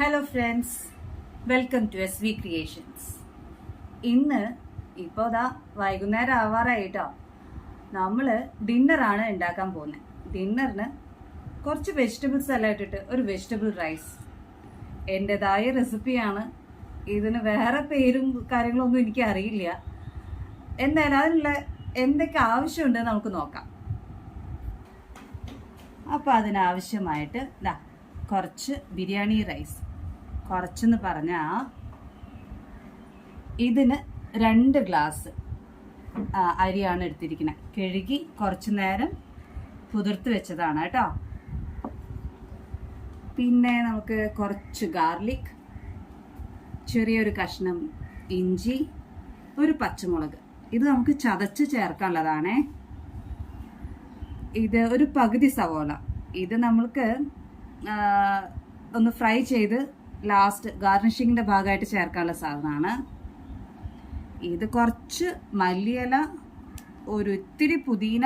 Hello friends, welcome to S V creations. ഇന്ന് ഇപ്പോൾ വൈകുന്നേരം ആവാറായിട്ടോ. നമ്മൾ ഡിന്നറാണ് ഉണ്ടാക്കാൻ പോകുന്നത്. ഡിന്നറിന് കുറച്ച് വെജിറ്റബിൾസ് എല്ലാം ഇട്ടിട്ട് ഒരു വെജിറ്റബിൾ റൈസ്. എൻ്റെതായ റെസിപ്പിയാണ്. ഇതിന് വേറെ പേരും കാര്യങ്ങളൊന്നും എനിക്ക് അറിയില്ല. എന്തായാലും അതിനുള്ള എന്തൊക്കെ ആവശ്യമുണ്ടെന്ന് നമുക്ക് നോക്കാം. അപ്പോൾ അതിനാവശ്യമായിട്ട് കുറച്ച് ബിരിയാണി റൈസ്. കുറച്ചെന്ന് പറഞ്ഞാൽ ഇതിന് 2 ഗ്ലാസ് അരിയാണ് എടുത്തിരിക്കുന്നത്. കഴുകി കുറച്ച് നേരം കുതിർത്ത് വെച്ചതാണ് കേട്ടോ. പിന്നെ നമുക്ക് കുറച്ച് ഗാർലിക്, ചെറിയൊരു കഷ്ണം ഇഞ്ചി, ഒരു പച്ചമുളക്. ഇത് നമുക്ക് ചതച്ച് ചേർക്കാനുള്ളതാണേ. ഇത് ഒരു പകുതി സവോള. ഇത് നമ്മൾക്ക് ഒന്ന് ഫ്രൈ ചെയ്ത് ലാസ്റ്റ് ഗാർണിഷിങ്ങിൻ്റെ ഭാഗമായിട്ട് ചേർക്കാനുള്ള സാധനമാണ്. ഇത് കുറച്ച് മല്ലിയില, ഒരു ഇത്തിരി പുതിന,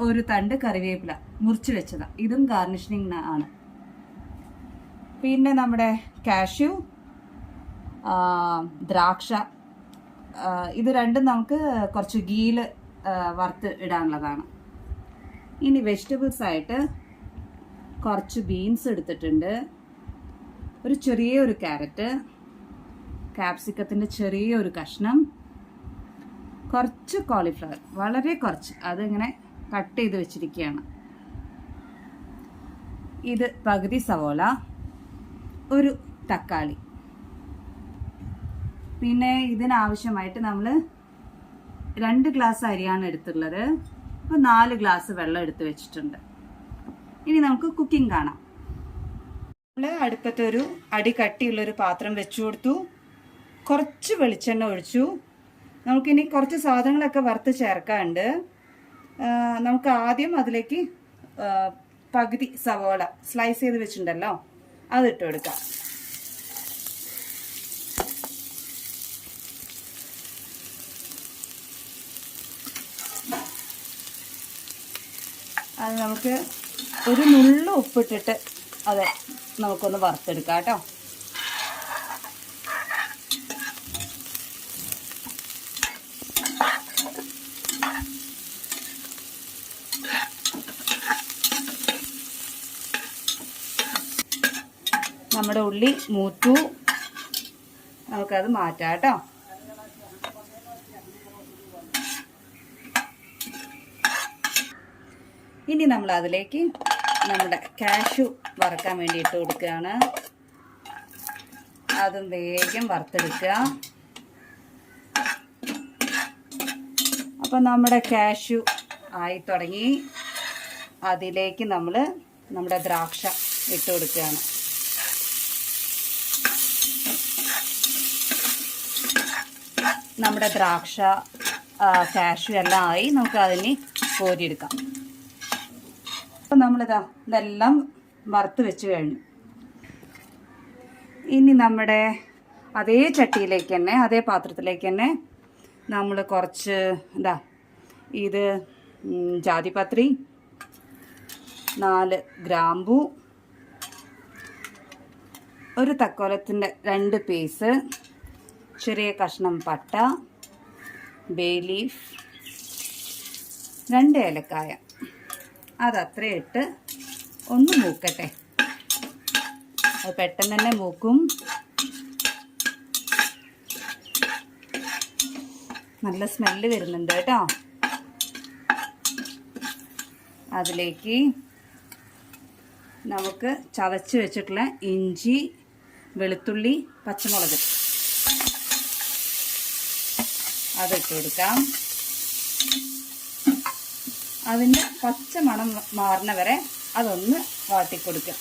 ഒരു തണ്ട് കറിവേപ്പില മുറിച്ച് വെച്ചതാണ്. ഇതും ഗാർണിഷിങ് ആണ്. പിന്നെ നമ്മുടെ കാഷ്യൂ, ദ്രാക്ഷ, ഇത് രണ്ടും നമുക്ക് കുറച്ച് ഗീയിൽ വറുത്ത് ഇടാനുള്ളതാണ്. ഇനി വെജിറ്റബിൾസ് ആയിട്ട് കുറച്ച് ബീൻസ് എടുത്തിട്ടുണ്ട്, ഒരു ചെറിയൊരു ക്യാരറ്റ്, ക്യാപ്സിക്കത്തിൻ്റെ ചെറിയൊരു കഷ്ണം, കുറച്ച് കോളിഫ്ലവർ, വളരെ കുറച്ച്, അതിങ്ങനെ കട്ട് ചെയ്ത് വെച്ചിരിക്കുകയാണ്. ഇത് പകുതി സവോള, ഒരു തക്കാളി. പിന്നെ ഇതിനാവശ്യമായിട്ട് നമ്മൾ 2 ഗ്ലാസ് അരിയാണ് എടുത്തുള്ളത്. അപ്പോൾ 4 ഗ്ലാസ് വെള്ളം എടുത്ത് വെച്ചിട്ടുണ്ട്. ഇനി നമുക്ക് കുക്കിംഗ് കാണാം. നമ്മൾ അടുപ്പത്തൊരു അടി കട്ടിയുള്ളൊരു പാത്രം വെച്ചു കൊടുത്തു. കുറച്ച് വെളിച്ചെണ്ണ ഒഴിച്ചു. നമുക്കിനി കുറച്ച് സാധനങ്ങളൊക്കെ വറുത്ത് ചേർക്കാനുണ്ട്. നമുക്ക് ആദ്യം അതിലേക്ക് പകുതി സവോള സ്ലൈസ് ചെയ്ത് വെച്ചിട്ടുണ്ടല്ലോ, അതിട്ട് കൊടുക്കാം. അത് നമുക്ക് ഒരു നുള്ളു ഉപ്പിട്ടിട്ട് അതെ നമുക്കൊന്ന് വറുത്തെടുക്കാം കേട്ടോ. നമ്മുടെ ഉള്ളി മൂത്തു, നമുക്കത് മാറ്റാം കേട്ടോ. ഇനി നമ്മൾ അതിലേക്ക് നമ്മുടെ കാഷ്യൂ വറുക്കാൻ വേണ്ടി ഇട്ട് കൊടുക്കുകയാണ്. അതും വേഗം വറുത്തെടുക്കുക. അപ്പം നമ്മുടെ കാഷ്യൂ ആയി തുടങ്ങി. അതിലേക്ക് നമ്മൾ നമ്മുടെ ദ്രാക്ഷ ഇട്ട് കൊടുക്കുകയാണ്. നമ്മുടെ ദ്രാക്ഷ, കാഷ്യൂ എല്ലാം ആയി. നമുക്ക് അതിന് കോരിയെടുക്കാം. അപ്പം ഇതെല്ലാം വറുത്ത് വെച്ച് കഴിഞ്ഞു. ഇനി നമ്മുടെ അതേ ചട്ടിയിലേക്ക് തന്നെ, അതേ പാത്രത്തിലേക്ക് തന്നെ നമ്മൾ കുറച്ച് ഇത് ജാതിപത്രി, 4 ഗ്രാമ്പു, ഒരു തക്കോലത്തിൻ്റെ 2 പീസ്, ചെറിയ കഷ്ണം പട്ട, ബേ ലീഫ്, 2 ഏലക്കായ, അതത്ര ഇട്ട് ഒന്ന് മൂക്കട്ടെ. അത് പെട്ടെന്ന് തന്നെ മൂക്കും. നല്ല സ്മെല്ല് വരുന്നുണ്ട് കേട്ടോ. അതിലേക്ക് നമുക്ക് ചതച്ച് വെച്ചിട്ടുള്ള ഇഞ്ചി, വെളുത്തുള്ളി, പച്ചമുളക് അതിട്ട് കൊടുക്കാം. അതിൻ്റെ പച്ച മണം മാറുന്ന വരെ അതൊന്ന് വാട്ടിക്കൊടുക്കുക.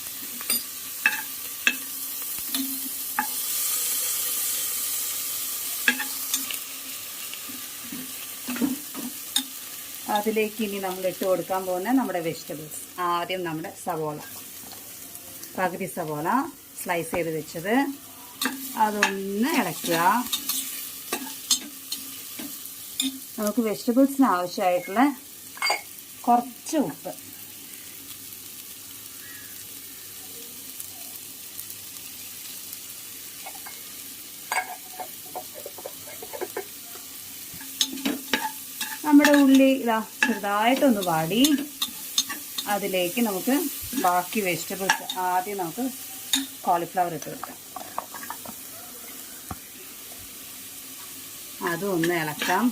അതിലേക്ക് ഇനി നമ്മൾ ഇട്ട് കൊടുക്കാൻ പോകുന്ന നമ്മുടെ വെജിറ്റബിൾസ്. ആദ്യം നമ്മുടെ സവോള, പകുതി സവോള സ്ലൈസ് ചെയ്ത് വെച്ചത്, അതൊന്ന് ഇളക്കുക. നമുക്ക് വെജിറ്റബിൾസിന് ആവശ്യമായിട്ടുള്ള കുറച്ച് ഉപ്പ്, ഉള്ളി ഇതാ ചെറുതായിട്ടൊന്ന് വാടി അതിലേക്ക് നമുക്ക് ബാക്കി വെജിറ്റബിൾസ് ആദ്യം നമുക്ക് കോളിഫ്ലവർ ഇട്ട് കൊടുക്കാം. അതും ഒന്ന് ഇളക്കാം.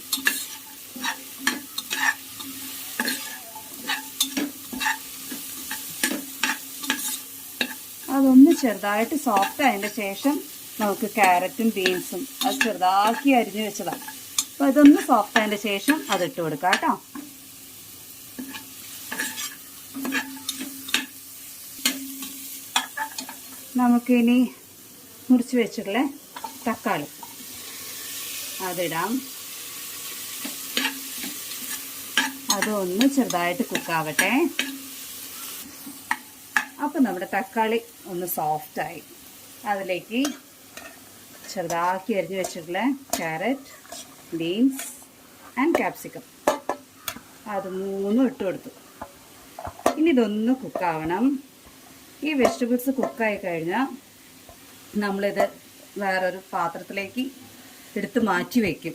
അതൊന്ന് ചെറുതായിട്ട് സോഫ്റ്റ് ആയതിൻ്റെ ശേഷം നമുക്ക് ക്യാരറ്റും ബീൻസും അത് ചെറുതാക്കി അരിഞ്ഞു വെച്ചതാണ്. അപ്പോൾ അതൊന്ന് സോഫ്റ്റ് ആയതിൻ്റെ ശേഷം അതിട്ട് കൊടുക്കാം കേട്ടോ. നമുക്കിനി മുറിച്ച് വെച്ചിട്ടുള്ള തക്കാളി അതിടാം. അതൊന്ന് ചെറുതായിട്ട് കുക്കാവട്ടെ. അപ്പം നമ്മുടെ തക്കാളി ഒന്ന് സോഫ്റ്റായി. അതിലേക്ക് ചെറുതാക്കി അരിഞ്ഞ് വെച്ചിട്ടുള്ള ക്യാരറ്റ്, ബീൻസ് ആൻഡ് ക്യാപ്സിക്കം അത് മൂന്നും ഇട്ട് കൊടുത്തു. ഇനി ഇതൊന്ന് കുക്കാവണം. ഈ വെജിറ്റബിൾസ് കുക്കായി കഴിഞ്ഞാൽ നമ്മളിത് വേറൊരു പാത്രത്തിലേക്ക് എടുത്ത് മാറ്റി വയ്ക്കും.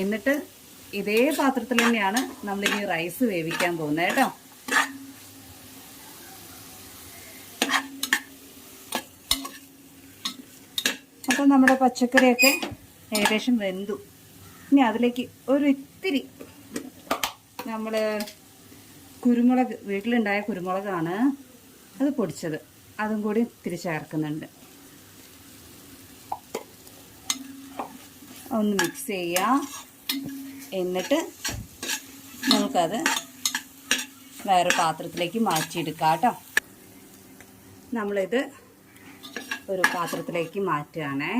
എന്നിട്ട് ഇതേ പാത്രത്തിൽ തന്നെയാണ് നമ്മളിനി റൈസ് വേവിക്കാൻ പോകുന്നത് കേട്ടോ. അപ്പോൾ നമ്മുടെ പച്ചക്കറിയൊക്കെ ഏകദേശം വെന്തു. ഇനി അതിലേക്ക് ഒരു ഇത്തിരി നമ്മൾ കുരുമുളക്, വീട്ടിലുണ്ടായ കുരുമുളകാണ്, അത് പൊടിച്ചത്, അതും കൂടി ഇത്തിരി ചേർക്കുന്നുണ്ട്. ഒന്ന് മിക്സ് ചെയ്യുക. എന്നിട്ട് നമുക്കത് വേറെ പാത്രത്തിലേക്ക് മാറ്റിയെടുക്കാം കേട്ടോ. നമ്മളിത് ഒരു പാത്രത്തിലേക്ക് മാറ്റുകയാണേ.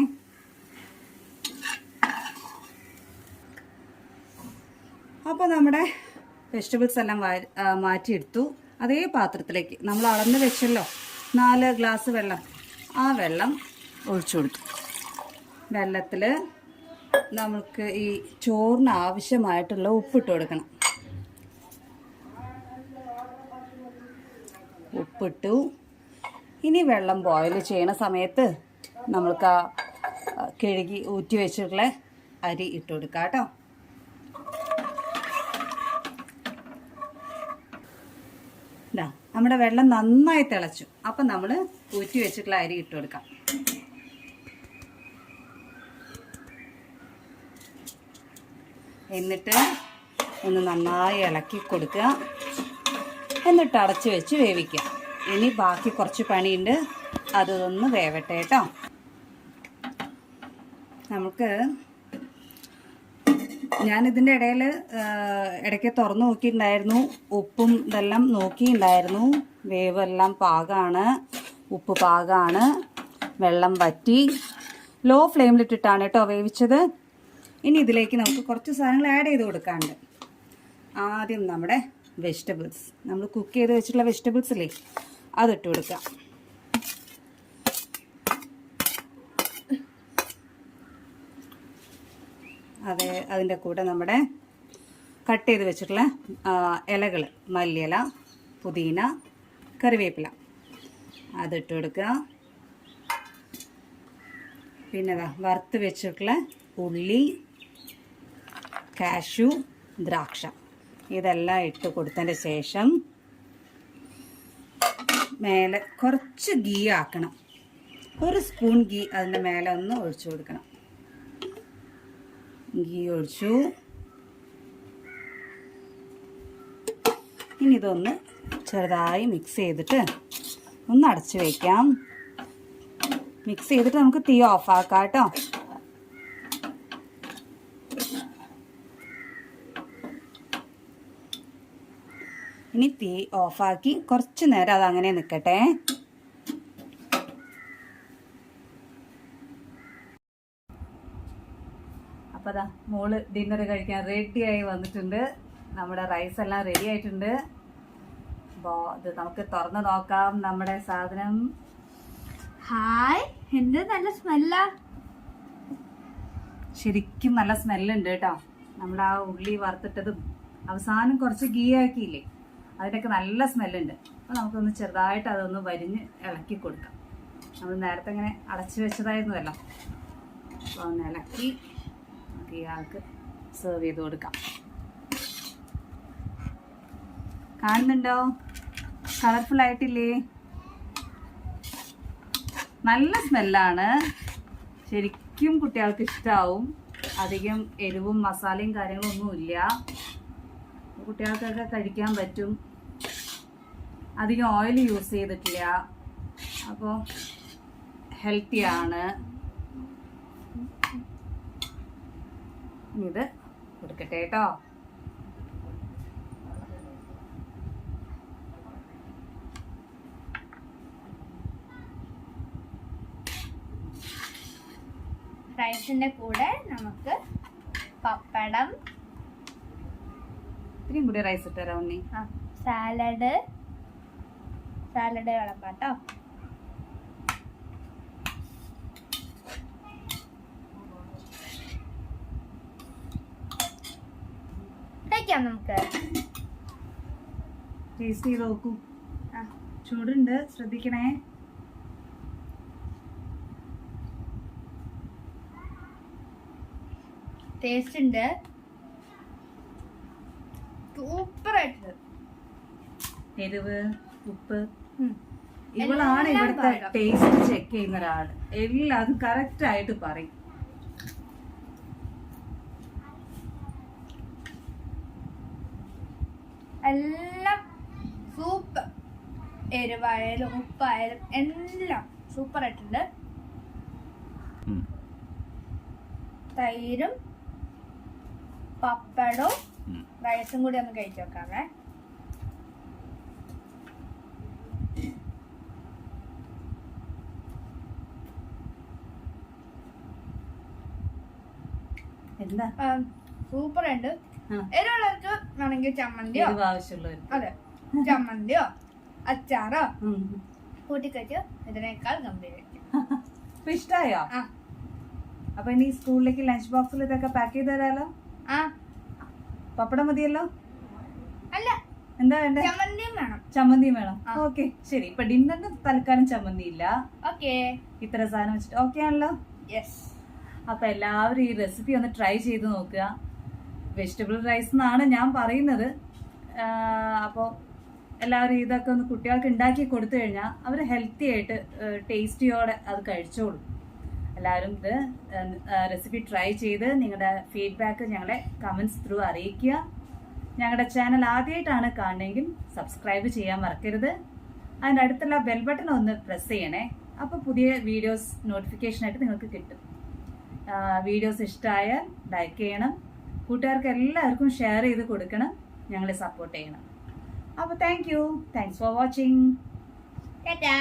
അപ്പോൾ നമ്മുടെ വെജിറ്റബിൾസ് എല്ലാം മാറ്റിയെടുത്തു. അതേ പാത്രത്തിലേക്ക് നമ്മൾ അളന്ന് വെച്ചല്ലോ 4 ഗ്ലാസ് വെള്ളം, ആ വെള്ളം ഒഴിച്ചു കൊടുത്തു. വെള്ളത്തിൽ നമുക്ക് ഈ ചോറിന് ആവശ്യമായിട്ടുള്ള ഉപ്പിട്ട് കൊടുക്കണം. ഉപ്പിട്ടു. ഇനി വെള്ളം ബോയിൽ ചെയ്യണ സമയത്ത് നമ്മൾക്ക് ആ കഴുകി ഊറ്റി വെച്ചിട്ടുള്ള അരി ഇട്ട് കൊടുക്കാം കേട്ടോ. ഇതാ നമ്മുടെ വെള്ളം നന്നായി തിളച്ചു. അപ്പം നമ്മൾ ഊറ്റി വെച്ചിട്ടുള്ള അരി ഇട്ട് കൊടുക്കാം. എന്നിട്ട് ഒന്ന് നന്നായി ഇളക്കി കൊടുക്കുക. എന്നിട്ട് അടച്ച് വെച്ച് വേവിക്കുക. ഇനി ബാക്കി കുറച്ച് പണിയുണ്ട്, അതൊന്ന് വേവട്ടെ കേട്ടോ. നമുക്ക് ഞാനിതിൻ്റെ ഇടയിൽ ഇടയ്ക്ക് തുറന്ന് നോക്കിയിട്ടുണ്ടായിരുന്നു. ഉപ്പും ഇതെല്ലാം നോക്കിയിട്ടുണ്ടായിരുന്നു. വേവെല്ലാം പാകമാണ്, ഉപ്പ് പാകമാണ്. വെള്ളം വറ്റി. ലോ ഫ്ലെയിമിലിട്ടിട്ടാണ് കേട്ടോ വേവിച്ചത്. ഇനി ഇതിലേക്ക് നമുക്ക് കുറച്ച് സാധനങ്ങൾ ആഡ് ചെയ്ത് കൊടുക്കാനുണ്ട്. ആദ്യം നമ്മുടെ വെജിറ്റബിൾസ്, നമ്മൾ കുക്ക് ചെയ്ത് വെച്ചിട്ടുള്ള വെജിറ്റബിൾസ് ഇല്ലേ, അതിട്ട് കൊടുക്കാം. അതിൻ്റെ കൂടെ നമ്മുടെ കട്ട് ചെയ്ത് വെച്ചിട്ടുള്ള ഇലകൾ, മല്ലിയില, പുതിന, കറിവേപ്പില അതിട്ട് കൊടുക്കുക. പിന്നെ വറുത്ത് വെച്ചിട്ടുള്ള ഉള്ളി, കാഷ്യൂ, ദ്രാക്ഷ ഇതെല്ലാം ഇട്ട് കൊടുത്തതിൻ്റെ ശേഷം മേലെ കുറച്ച് ഗീ ആക്കണം. 1 സ്പൂൺ ഗീ അതിൻ്റെ മേലെ ഒന്ന് ഒഴിച്ചു കൊടുക്കണം. ഗീ ഒഴിച്ചു. ഇനി ഇതൊന്ന് ചെറുതായി മിക്സ് ചെയ്തിട്ട് ഒന്ന് അടച്ചു വയ്ക്കാം. മിക്സ് ചെയ്തിട്ട് നമുക്ക് തീ ഓഫാക്കാം കേട്ടോ. ഇനി തീ ഓഫാക്കി കുറച്ച് നേരം അത് അങ്ങനെ നിൽക്കട്ടെ. അപ്പോൾ അതാ മോള് ഡിന്നർ കഴിക്കാൻ റെഡിയായി വന്നിട്ടുണ്ട്. നമ്മുടെ റൈസ് എല്ലാം റെഡി ആയിട്ടുണ്ട്. അപ്പോൾ ഇത് നമുക്ക് തുറന്ന് നോക്കാം നമ്മുടെ സാധനം. ഹായ്, എന്ത് നല്ല സ്മെല്ലാ. ശരിക്കും നല്ല സ്മെല്ലുണ്ട് കേട്ടോ. നമ്മൾ ആ ഉള്ളി വറുത്തിട്ടതും അവസാനം കുറച്ച് ഗീ ആക്കിയില്ലേ, അതിനൊക്കെ നല്ല സ്മെല്ലുണ്ട്. അപ്പോൾ നമുക്കൊന്ന് ചെറുതായിട്ട് അതൊന്ന് വരിഞ്ഞ് ഇളക്കി കൊടുക്കാം. നമ്മൾ നേരത്തെ ഇങ്ങനെ അടച്ചു വെച്ചതായിരുന്നല്ലോ. അപ്പോൾ ഒന്ന് ഇളക്കി നമുക്ക് ഇയാൾക്ക് സെർവ് ചെയ്ത് കൊടുക്കാം. കാണുന്നുണ്ടോ? കളർഫുൾ ആയിട്ടില്ലേ? നല്ല സ്മെല്ലാണ്. ശരിക്കും കുട്ടികൾക്ക് ഇഷ്ടാവും. അധികം എരിവും മസാലയും കാര്യങ്ങളൊന്നും ഇല്ല. കുട്ടികൾക്കൊക്കെ കഴിക്കാൻ പറ്റും. അധികം ഓയിൽ യൂസ് ചെയ്തിട്ടില്ല. അപ്പോൾ ഹെൽത്തിയാണ്. ഇത് കൊടുക്കട്ടെ കേട്ടോ. റൈസിന്റെ കൂടെ നമുക്ക് പപ്പടം, ഇത്രയും കൂടി റൈസ് ഇട്ടുതരാം ഉണ്ണി. സാലഡ് വിളമ്പാട്ടോ. കഴിക്കാം നമുക്ക്. ടേസ്റ്റ് ചെയ്ത് നോക്കൂ. ആ, ചൂടുണ്ട്, ശ്രദ്ധിക്കണേ. ടേസ്റ്റ് ഉണ്ട്. സൂപ്പർ ആയിട്ടുണ്ട്. എരിവ്, ഉപ്പ്, ഉം. ഇവളാണ് എല്ലാം ഇവിടുത്തെ പാകം. ടേസ്റ്റ് ചെക്ക് ചെയ്യുന്ന ഒരാള്. എല്ലാം കറക്റ്റ് ആയിട്ട് പറയും. എല്ലാം സൂപ്പർ. എരിവായാലും ഉപ്പായാലും എല്ലാം സൂപ്പർ ആയിട്ടുണ്ട്. തൈരും പപ്പടവും റൈസും കൂടി ഒന്ന് കഴിച്ചു നോക്കാമേ. എന്താ സൂപ്പർ ഉണ്ട്. ആ. എരിവുള്ളവർക്ക് വേണമെങ്കിൽ ചമ്മന്തിയോ, എരിവ് ആവശ്യമുള്ളവർ. അതെ, ചമ്മന്തിയോ അച്ചാറോ ഉം. കൂട്ടിക്കഴിച്ച് ഇതിനേക്കാൾ ഗംഭീരായിരിക്കും. അപ്പൊ ഇഷ്ടായോ? ആ അപ്പൊ ഇനി സ്കൂളിലേക്ക് ലഞ്ച് ബോക്സിൽ ഇതൊക്കെ പാക്ക് ചെയ്ത് തരാലോ. ആ പപ്പടം മതിയല്ലോ. അല്ല, എന്താ വേണ്ടേ? ചമ്മന്തിയും വേണം. ചമ്മന്തിയും വേണം. ആ. ഓക്കെ ശരി. ഇപ്പൊ ഡിന്നറിന് തൽക്കാലം ചമ്മന്തി ഇല്ല. ഓക്കെ, ഇത്ര സാധനം വെച്ചിട്ട് ഓക്കെ ആണല്ലോ. യെസ്. അപ്പൊ എല്ലാവരും ഈ റെസിപ്പി ഒന്ന് ട്രൈ ചെയ്ത് നോക്കുക. വെജിറ്റബിൾ റൈസ് എന്നാണ് ഞാൻ പറയുന്നത്. അപ്പോൾ എല്ലാവരും ഇതൊക്കെ ഒന്ന് കുട്ടികൾക്ക് ഉണ്ടാക്കി കൊടുത്തു കഴിഞ്ഞാൽ അവർ ഹെൽത്തി ആയിട്ട് ടേസ്റ്റിയോടെ അത് കഴിച്ചോളും. എല്ലാവരും ഇത് റെസിപ്പി ട്രൈ ചെയ്ത് നിങ്ങളുടെ ഫീഡ്ബാക്ക് ഞങ്ങളെ കമൻസ് ത്രൂ അറിയിക്കുക. ഞങ്ങളുടെ ചാനൽ ആദ്യമായിട്ടാണ് കാണുന്നതെങ്കിൽ സബ്സ്ക്രൈബ് ചെയ്യാൻ മറക്കരുത്. അതിൻ്റെ അടുത്തുള്ള ബെൽ ബട്ടൺ ഒന്ന് പ്രസ് ചെയ്യണേ. അപ്പോൾ പുതിയ വീഡിയോസ് നോട്ടിഫിക്കേഷനായിട്ട് നിങ്ങൾക്ക് കിട്ടും. വീഡിയോസ് ഇഷ്ടമായാൽ ലൈക്ക് ചെയ്യണം. കൂട്ടുകാർക്ക് എല്ലാവർക്കും ഷെയർ ചെയ്ത് കൊടുക്കണം. ഞങ്ങളെ സപ്പോർട്ട് ചെയ്യണം. അപ്പോൾ താങ്ക്സ് ഫോർ വാച്ചിങ്. ടാറ്റാ.